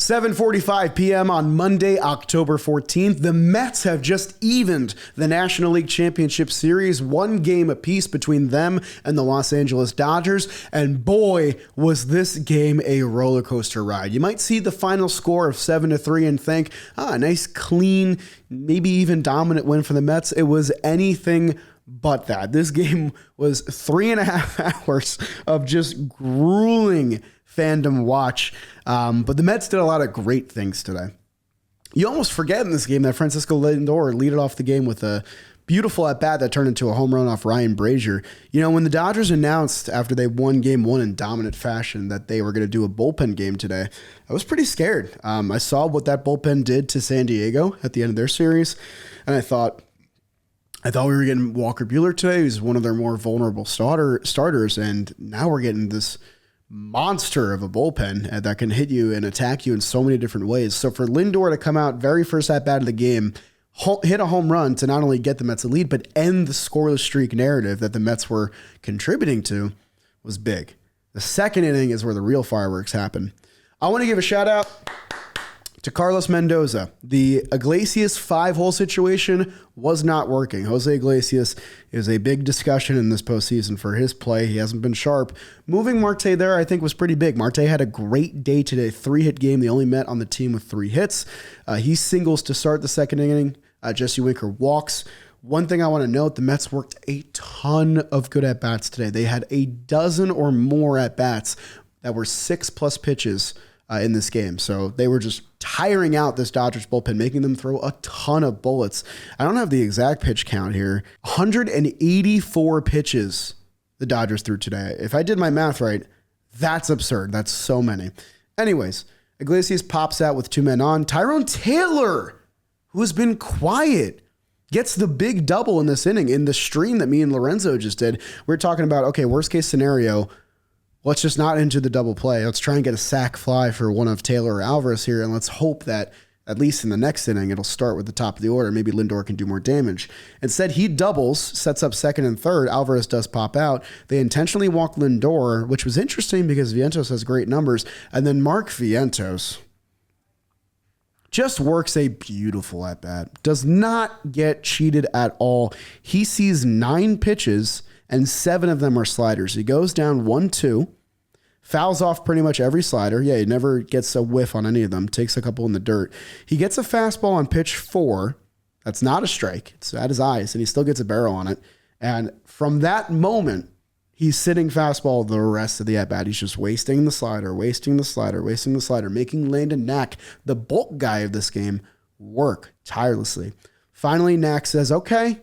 7:45 p.m. on Monday, October 14th. The Mets have just evened the National League Championship Series, one game apiece between them and the Los Angeles Dodgers. And boy, was this game a roller coaster ride. You might see the final score of 7-3 and think, a nice, clean, maybe even dominant win for the Mets. It was anything but that. This game was 3.5 hours of just grueling fandom watch. But the Mets did a lot of great things today. You almost forget in this game that Francisco Lindor leaded off the game with a beautiful at-bat that turned into a home run off Ryan Brazier. You know, when the Dodgers announced after they won Game 1 in dominant fashion that they were going to do a bullpen game today, I was pretty scared. I saw what that bullpen did to San Diego at the end of their series, and I thought we were getting Walker Buehler today, who's one of their more vulnerable starters, and now we're getting this monster of a bullpen that can hit you and attack you in so many different ways. So for Lindor to come out very first at bat of the game, hit a home run to not only get the Mets a lead, but end the scoreless streak narrative that the Mets were contributing to was big. The second inning is where the real fireworks happen. I want to give a shout out to Carlos Mendoza. The Iglesias 5-hole situation was not working. Jose Iglesias is a big discussion in this postseason for his play. He hasn't been sharp. Moving Marte there, I think, was pretty big. Marte had a great day today. 3-hit game. They only met on the team with 3 hits. He singles to start the second inning. Jesse Winker walks. One thing I want to note, the Mets worked a ton of good at-bats today. They had a dozen or more at-bats that were 6+ pitches in this game. So they were just tiring out this Dodgers bullpen, making them throw a ton of bullets. I don't have the exact pitch count here. 184 pitches the Dodgers threw today. If I did my math right, that's absurd. That's so many. Anyways, Iglesias pops out with 2 men on. Tyrone Taylor, who has been quiet, gets the big double in this inning in the stream that me and Lorenzo just did. We're talking about, okay, worst case scenario, let's just not enter the double play. Let's try and get a sac fly for one of Taylor or Alvarez here, and let's hope that at least in the next inning, it'll start with the top of the order. Maybe Lindor can do more damage. Instead, he doubles, sets up second and third. Alvarez does pop out. They intentionally walk Lindor, which was interesting because Vientos has great numbers, and then Mark Vientos just works a beautiful at-bat. Does not get cheated at all. He sees 9 pitches, and 7 of them are sliders. He goes down 1-2, fouls off pretty much every slider. Yeah, he never gets a whiff on any of them. Takes a couple in the dirt. He gets a fastball on pitch 4. That's not a strike. It's at his eyes, and he still gets a barrel on it. And from that moment, he's sitting fastball the rest of the at-bat. He's just wasting the slider, making Landon Knack, the bulk guy of this game, work tirelessly. Finally, Knack says, okay,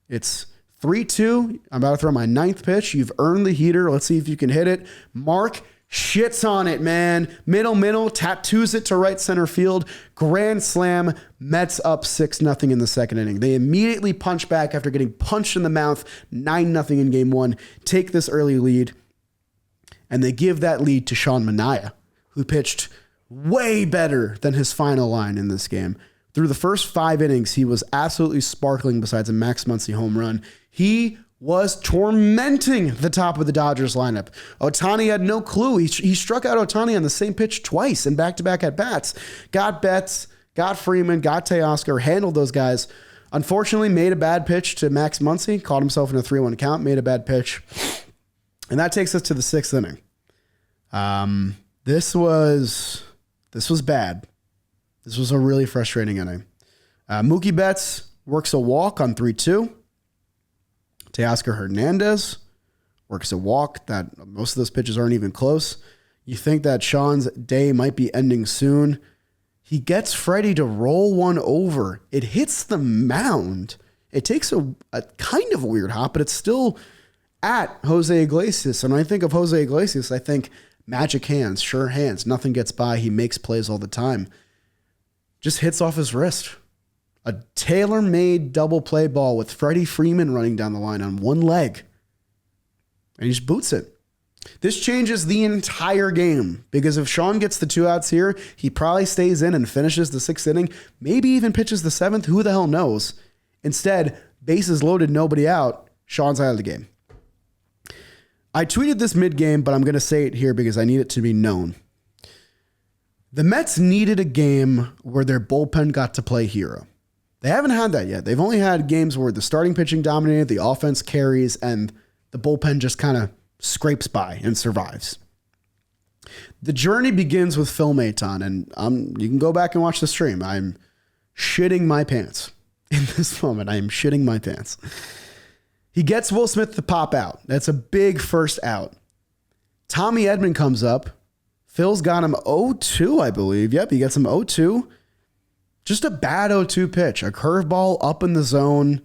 it's 3-2. I'm about to throw my 9th pitch. You've earned the heater. Let's see if you can hit it. Mark shits on it, man. Middle, tattoos it to right center field. Grand slam. Mets up 6-0 in the second inning. They immediately punch back after getting punched in the mouth 9-0 in game 1. Take this early lead. And they give that lead to Sean Manaea, who pitched way better than his final line in this game. Through the first 5 innings, he was absolutely sparkling besides a Max Muncy home run. He was tormenting the top of the Dodgers lineup. Ohtani had no clue. He struck out Ohtani on the same pitch twice in back-to-back at-bats. Got Betts, got Freeman, got Teoscar, handled those guys. Unfortunately, made a bad pitch to Max Muncy, caught himself in a 3-1 count, made a bad pitch. And that takes us to the 6th inning. This was bad. This was a really frustrating inning. Mookie Betts works a walk on 3-2. Teoscar Hernandez works a walk that most of those pitches aren't even close. You think that Sean's day might be ending soon. He gets Freddie to roll one over. It hits the mound. It takes a kind of a weird hop, but it's still at Jose Iglesias. And when I think of Jose Iglesias, I think magic hands, sure hands. Nothing gets by. He makes plays all the time. Just hits off his wrist. A tailor-made double play ball with Freddie Freeman running down the line on one leg. And he just boots it. This changes the entire game because if Sean gets the 2 outs here, he probably stays in and finishes the 6th inning, maybe even pitches the 7th. Who the hell knows? Instead, bases loaded, nobody out. Sean's out of the game. I tweeted this mid-game, but I'm going to say it here because I need it to be known. The Mets needed a game where their bullpen got to play hero. They haven't had that yet. They've only had games where the starting pitching dominated, the offense carries, and the bullpen just kind of scrapes by and survives. The journey begins with Phil Maton, and you can go back and watch the stream. I'm shitting my pants in this moment. I am shitting my pants. He gets Will Smith to pop out. That's a big first out. Tommy Edman comes up. Phil's got him 0-2, I believe. Yep, he gets him 0-2. Just a bad 0-2 pitch. A curveball up in the zone,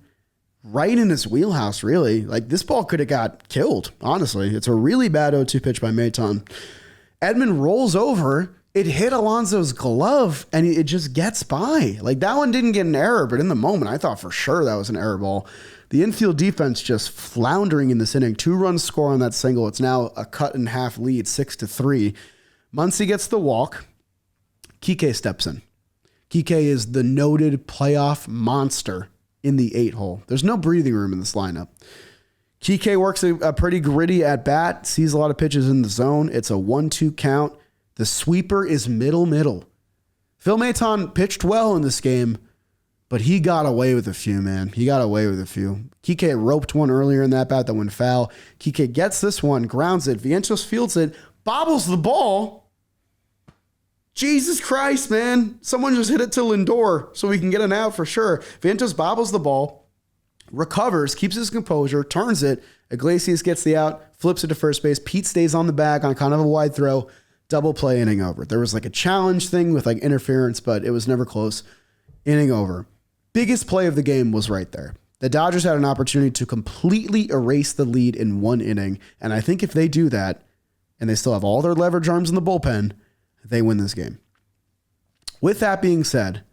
right in his wheelhouse, really. Like, this ball could have got killed, honestly. It's a really bad 0-2 pitch by Maton. Edman rolls over. It hit Alonso's glove, and it just gets by. Like, that one didn't get an error, but in the moment, I thought for sure that was an error ball. The infield defense just floundering in this inning. 2-run score on that single. It's now a cut-and-half lead, 6-3. Muncy gets the walk. Kike steps in. Kike is the noted playoff monster in the 8-hole. There's no breathing room in this lineup. Kike works a pretty gritty at bat, sees a lot of pitches in the zone. It's a 1-2 count. The sweeper is middle. Phil Maton pitched well in this game, but he got away with a few, man. He got away with a few. Kike roped one earlier in that bat that went foul. Kike gets this one, grounds it. Vientos fields it, bobbles the ball. Jesus Christ, man. Someone just hit it to Lindor so we can get an out for sure. Vientos bobbles the ball, recovers, keeps his composure, turns it. Iglesias gets the out, flips it to first base. Pete stays on the bag on kind of a wide throw. Double play, inning over. There was like a challenge thing with like interference, but it was never close. Inning over. Biggest play of the game was right there. The Dodgers had an opportunity to completely erase the lead in one inning. And I think if they do that, and they still have all their leverage arms in the bullpen, they win this game. With that being said,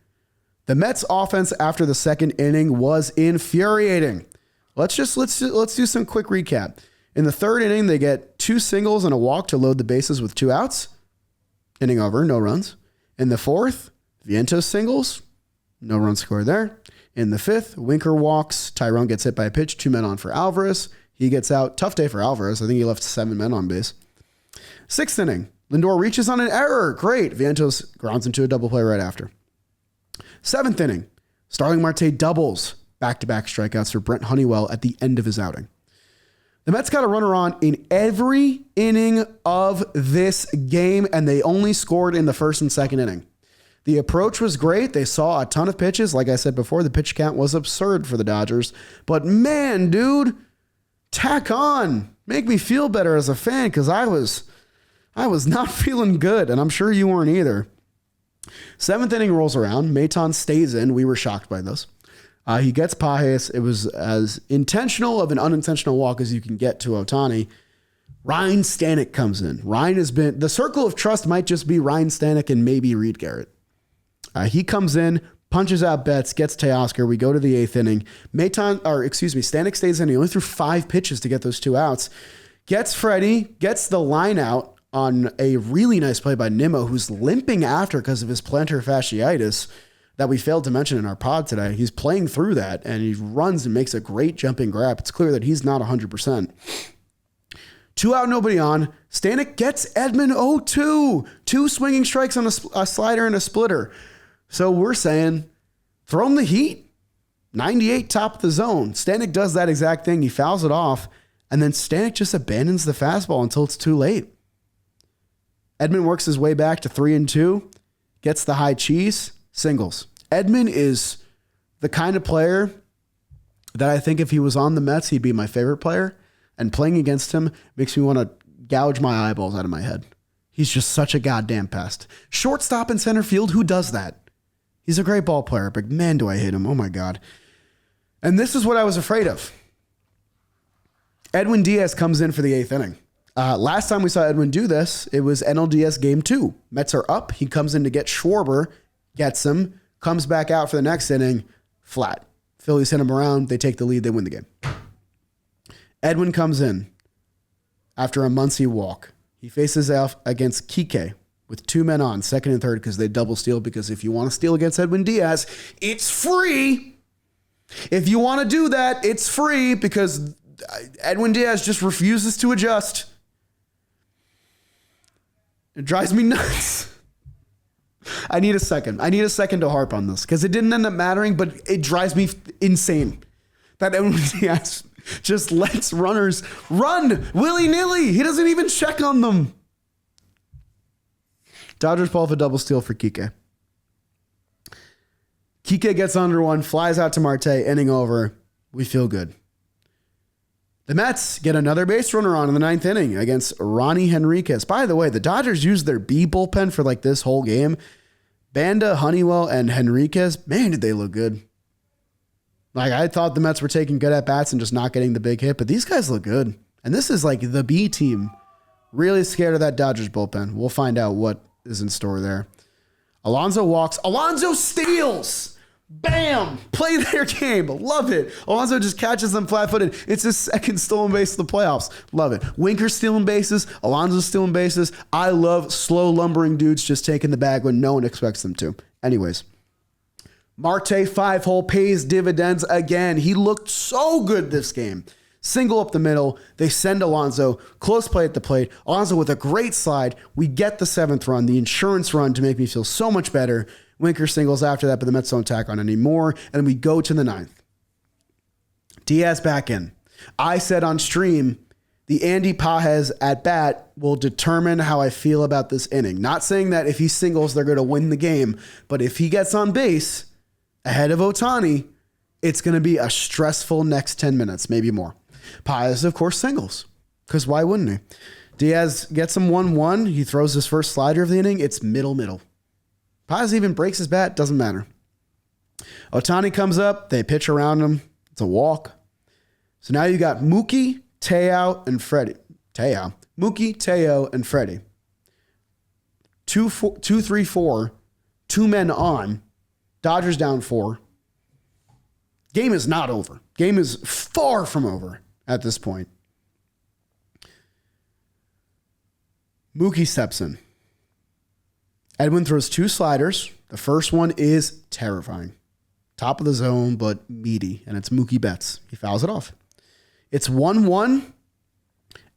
the Mets offense after the second inning was infuriating. Let's do some quick recap. In the third inning, they get 2 singles and a walk to load the bases with 2 outs. Inning over, no runs. In the fourth, Vientos singles, no run scored there. In the fifth, Winker walks. Tyrone gets hit by a pitch, 2 men on for Alvarez. He gets out. Tough day for Alvarez. I think he left 7 men on base. Sixth inning, Lindor reaches on an error. Great. Vientos grounds into a double play right after. Seventh inning, Starling Marte doubles. Back-to-back strikeouts for Brent Honeywell at the end of his outing. The Mets got a runner on in every inning of this game, and they only scored in the first and second inning. The approach was great. They saw a ton of pitches. Like I said before, the pitch count was absurd for the Dodgers. But man, dude, tack on. Make me feel better as a fan, because I was not feeling good, and I'm sure you weren't either. Seventh inning rolls around. Maton stays in. We were shocked by this. He gets Pages. It was as intentional of an unintentional walk as you can get to Ohtani. Ryan Stanek comes in. Ryan has been, the circle of trust might just be Ryan Stanek and maybe Reed Garrett. He comes in, punches out Betts, gets Teoscar. We go to the 8th inning. Stanek stays in. He only threw 5 pitches to get those 2 outs. Gets Freddie, gets the line out on a really nice play by Nimmo, who's limping after because of his plantar fasciitis that we failed to mention in our pod today. He's playing through that, and he runs and makes a great jumping grab. It's clear that he's not 100%. 2 out, nobody on. Stanek gets Edman 0-2. 2 swinging strikes on a slider and a splitter. So we're saying, throw him the heat. 98 top of the zone. Stanek does that exact thing. He fouls it off, and then Stanek just abandons the fastball until it's too late. Edman works his way back to 3-2, gets the high cheese, singles. Edman is the kind of player that I think if he was on the Mets, he'd be my favorite player. And playing against him makes me want to gouge my eyeballs out of my head. He's just such a goddamn pest. Shortstop in center field, who does that? He's a great ball player, but man, do I hate him. Oh my God. And this is what I was afraid of. Edwin Diaz comes in for the 8th inning. Last time we saw Edwin do this, it was NLCS Game 2. Mets are up. He comes in to get Schwarber, gets him, comes back out for the next inning, flat. Phillies hit him around. They take the lead. They win the game. Edwin comes in after a Muncy walk. He faces off against Kike with 2 men on, second and third, because they double steal. Because if you want to steal against Edwin Diaz, it's free. If you want to do that, it's free, because Edwin Diaz just refuses to adjust. It drives me nuts. I need a second. I need a second to harp on this because it didn't end up mattering, but it drives me insane that Edwin Diaz just lets runners run willy-nilly. He doesn't even check on them. Dodgers pull off a double steal for Kike. Kike gets under one, flies out to Marte, inning over. We feel good. The Mets get another base runner on in the ninth inning against Ronnie Henriquez. By the way, the Dodgers used their B bullpen for like this whole game. Banda, Honeywell, and Henriquez, man, did they look good. Like, I thought the Mets were taking good at-bats and just not getting the big hit, but these guys look good. And this is like the B team. Really scared of that Dodgers bullpen. We'll find out what is in store there. Alonso walks. Alonso steals! Bam! Play their game. Love it. Alonso just catches them flat-footed. It's his second stolen base of the playoffs. Love it. Winker's stealing bases. Alonso's stealing bases. I love slow lumbering dudes just taking the bag when no one expects them to. Anyways. Marte 5-hole pays dividends again. He looked so good this game. Single up the middle. They send Alonso. Close play at the plate. Alonso with a great slide. We get the 7th run, the insurance run to make me feel so much better. Winker singles after that, but the Mets don't tack on anymore. And then we go to the 9th. Diaz back in. I said on stream, the Andy Pages at bat will determine how I feel about this inning. Not saying that if he singles, they're going to win the game. But if he gets on base ahead of Ohtani, it's going to be a stressful next 10 minutes, maybe more. Pages, of course, singles. Because why wouldn't he? Diaz gets him 1-1. He throws his first slider of the inning. It's middle. Pages even breaks his bat. Doesn't matter. Ohtani comes up. They pitch around him. It's a walk. So now you got Mookie, Teo, and Freddie. Mookie, Teo, and Freddie. 2-3-4. 2 men on. Dodgers down 4. Game is not over. Game is far from over at this point. Mookie steps in. Edwin throws 2 sliders. The first one is terrifying. Top of the zone, but meaty. And it's Mookie Betts. He fouls it off. It's 1-1.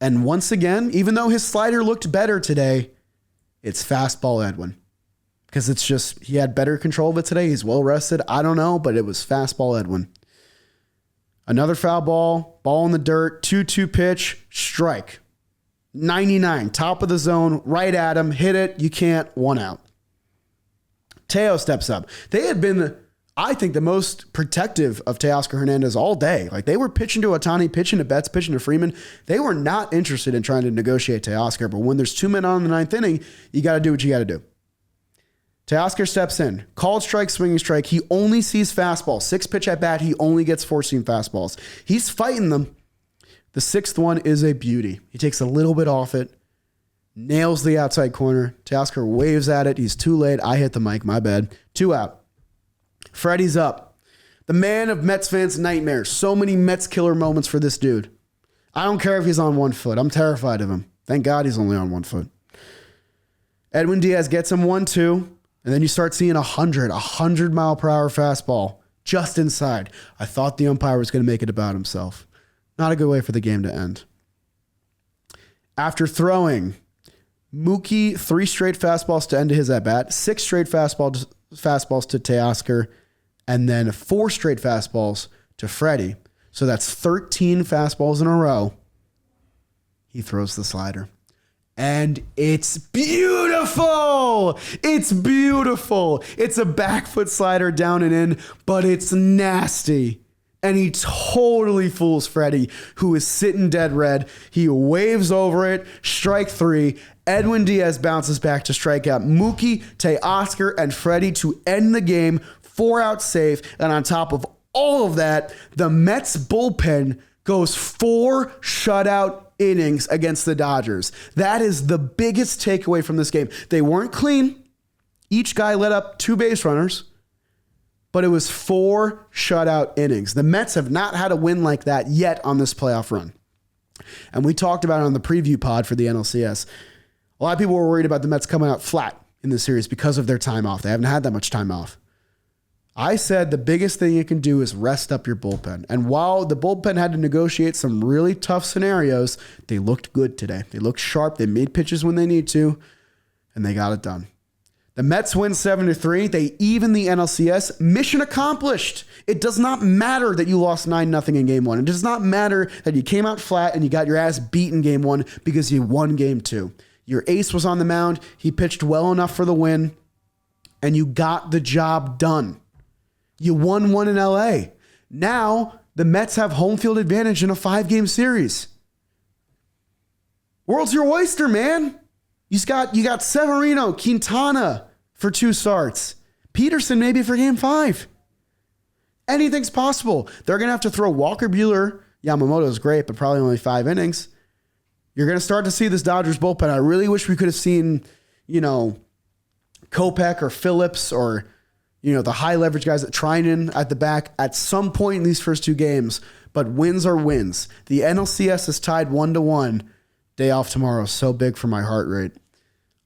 And once again, even though his slider looked better today, it's fastball Edwin. Because it's just, he had better control of it today. He's well rested. I don't know, but it was fastball Edwin. Another foul ball in the dirt, 2-2 pitch, strike. 99, top of the zone, right at him, hit it, you can't, 1 out. Teo steps up. They had been, I think, the most protective of Teoscar Hernandez all day. Like, they were pitching to Ohtani, pitching to Betts, pitching to Freeman. They were not interested in trying to negotiate Teoscar, but when there's 2 men on in the 9th inning, you got to do what you got to do. Teoscar steps in. Called strike, swinging strike. He only sees fastballs. 6 pitch at bat. He only gets 4-seam fastballs. He's fighting them. The 6th one is a beauty. He takes a little bit off it. Nails the outside corner. Teoscar waves at it. He's too late. I hit the mic. My bad. 2 out. Freddie's up. The man of Mets fans' nightmares. So many Mets killer moments for this dude. I don't care if he's on 1 foot. I'm terrified of him. Thank God he's only on 1 foot. Edwin Diaz gets him 1-2. And then you start seeing 100 mile per hour fastball just inside. I thought the umpire was going to make it about himself. Not a good way for the game to end. After throwing Mookie 3 straight fastballs to end his at-bat, 6 straight fastballs to Teoscar, and then 4 straight fastballs to Freddie. So that's 13 fastballs in a row. He throws the slider. And it's beautiful. It's beautiful. It's a back foot slider down and in, but it's nasty. And he totally fools Freddie, who is sitting dead red. He waves over it. Strike 3. Edwin Diaz bounces back to strike out Mookie, Teoscar, and Freddie to end the game. 4 out save. And on top of all of that, the Mets bullpen goes 4 shutout innings against the Dodgers. That is the biggest takeaway from this game. They weren't clean. Each guy let up 2 base runners, but it was 4 shutout innings. The Mets have not had a win like that yet on this playoff run. And we talked about it on the preview pod for the NLCS. A lot of people were worried about the Mets coming out flat in this series because of their time off. They haven't had that much time off. I said the biggest thing you can do is rest up your bullpen. And while the bullpen had to negotiate some really tough scenarios, they looked good today. They looked sharp. They made pitches when they need to, and they got it done. The Mets win 7-3. They even the NLCS. Mission accomplished. It does not matter that you lost 9-0 in game one. It does not matter that you came out flat and you got your ass beat in game one because you won game two. Your ace was on the mound. He pitched well enough for the win, and you got the job done. You won one in LA. Now the Mets have home field advantage in a 5-game series. World's your oyster, man. You got Severino, Quintana for 2 starts. Peterson maybe for game 5. Anything's possible. They're going to have to throw Walker Buehler. Yamamoto's great, but probably only 5 innings. You're going to start to see this Dodgers bullpen. I really wish we could have seen, Kopech or Phillips or, the high leverage guys at Trinan at the back at some point in these first 2 games. But wins are wins. The NLCS is tied 1-1. Day off tomorrow is so big for my heart rate.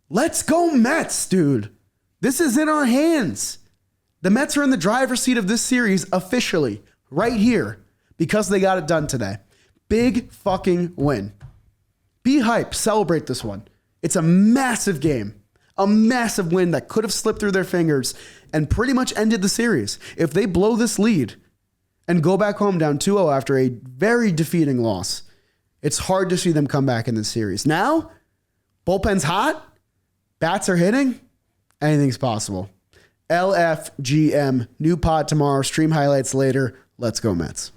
Let's go Mets, dude. This is in our hands. The Mets are in the driver's seat of this series officially right here because they got it done today. Big fucking win. Be hype. Celebrate this one. It's a massive game. A massive win that could have slipped through their fingers and pretty much ended the series. If they blow this lead and go back home down 2-0 after a very defeating loss, it's hard to see them come back in this series. Now, bullpen's hot. Bats are hitting. Anything's possible. LFGM. New pod tomorrow. Stream highlights later. Let's go Mets.